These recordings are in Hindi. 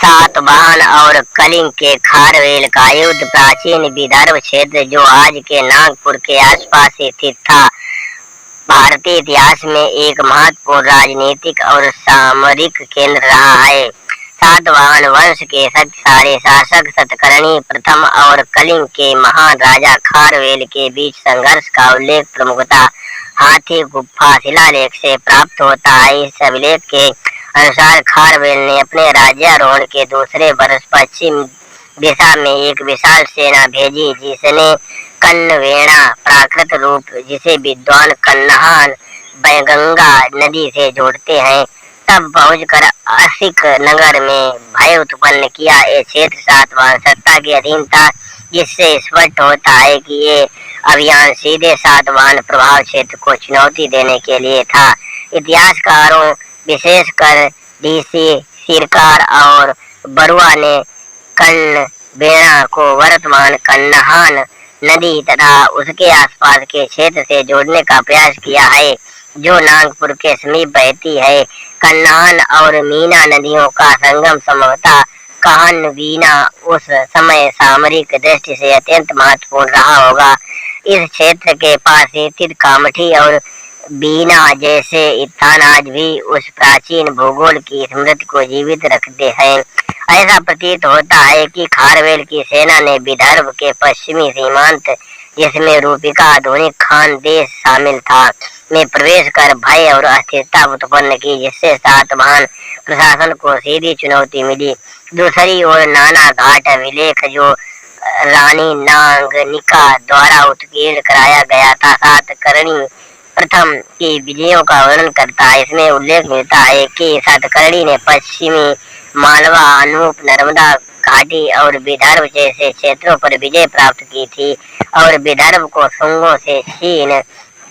सातवाहन और कलिंग के खारवेल का युद्ध प्राचीन विदर्भ क्षेत्र, जो आज के नागपुर के आसपास स्थित था, भारतीय इतिहास में एक महत्वपूर्ण राजनीतिक और सामरिक केंद्र रहा है। सातवाहन वंश के शक्तिशाली शासक सतकर्णी प्रथम और कलिंग के महान राजा खारवेल के बीच संघर्ष का उल्लेख प्रमुखतः हाथी गुफा शिलालेख से प्राप्त होता है। इस अभिलेख के अनुसार खारवेल ने अपने राज्यारोहण के दूसरे वर्ष पश्चिम दिशा में एक विशाल सेना भेजी, जिसने कन्नवेणा प्राकृत रूप, जिसे विद्वान कन्नहान गंगा नदी से जोड़ते हैं, तब पहुंचकर असिक नगर में भय उत्पन्न किया। ये क्षेत्र सातवाहन सत्ता के अधीन था, जिससे स्पष्ट होता है कि ये अभियान सीधे सातवाहन प्रभाव क्षेत्र को चुनौती देने के लिए था। इतिहासकारों, विशेषकर डीसी सिरकार और बरुआ ने कन्नवेणा को वर्तमान कन्नहान नदी तथा उसके आसपास के क्षेत्र से जोड़ने का प्रयास किया है, जो नागपुर के समीप बहती है। कन्नहान और मीना नदियों का संगम संभवतः काहनवीना उस समय सामरिक दृष्टि से अत्यंत महत्वपूर्ण रहा होगा। इस क्षेत्र के पास स्थित कामठी और बीना जैसे स्थान आज भी उस प्राचीन भूगोल की स्मृति को जीवित रखते हैं। ऐसा प्रतीत होता है कि खारवेल की सेना ने विदर्भ के पश्चिमी सीमांत, जिसमें रूपिका आधुनिक खान देश शामिल था, में प्रवेश कर भय और अस्थिरता उत्पन्न की, जिससे सातवाहन प्रशासन को सीधी चुनौती मिली। दूसरी ओर नाना घाट अभिलेख, जो रानी नागनिका द्वारा उत्कीर्ण कराया गया था, सातकर्णी प्रथम की विजयों का वर्णन करता है। इसमें उल्लेख मिलता है कि सातकर्णी ने पश्चिमी मालवा, अनूप, नर्मदा घाटी और विदर्भ जैसे क्षेत्रों पर विजय प्राप्त की थी और विदर्भ को शुंगों से छीन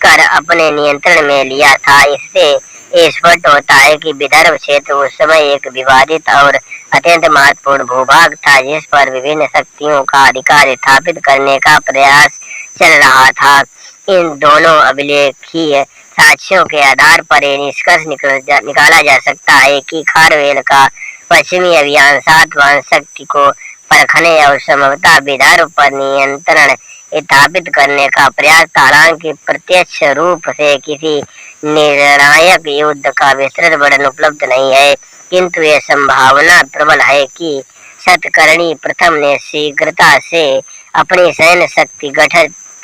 कर अपने नियंत्रण में लिया था। इससे स्पष्ट होता है कि विदर्भ क्षेत्र उस समय एक विवादित और अत्यंत महत्वपूर्ण भूभाग था, जिस पर विभिन्न शक्तियों का अधिकार स्थापित करने का प्रयास चल रहा था। इन दोनों अभिलेखीय साक्ष्यों के आधार पर यह निष्कर्ष निकाला जा सकता है कि खारवेल का पश्चिमी अभियान सातवाहन शक्ति को परखने और संभवतः विदर्भ पर नियंत्रण स्थापित करने का प्रयास था। हालांकि प्रत्यक्ष रूप से किसी निर्णायक युद्ध का विस्तृत वर्णन उपलब्ध नहीं है, किंतु यह संभावना प्रबल है कि सतकर्णी प्रथम ने शीघ्रता से अपनी सैन्य शक्ति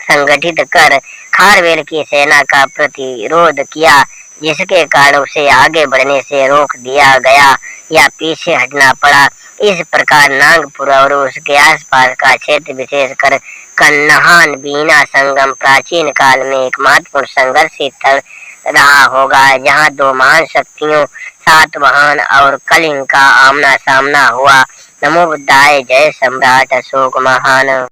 संगठित कर खारवेल की सेना का प्रतिरोध किया, जिसके कारण उसे आगे बढ़ने से रोक दिया गया या पीछे हटना पड़ा। इस प्रकार नागपुर और उसके आसपास का क्षेत्र, विशेषकर कन्नहान बीना संगम, प्राचीन काल में एक महत्वपूर्ण संघर्ष स्थल रहा होगा, जहां दो महान शक्तियों सातवाहन और कलिंग का आमना सामना हुआ। नमो बुद्धाय। जय सम्राट अशोक महान।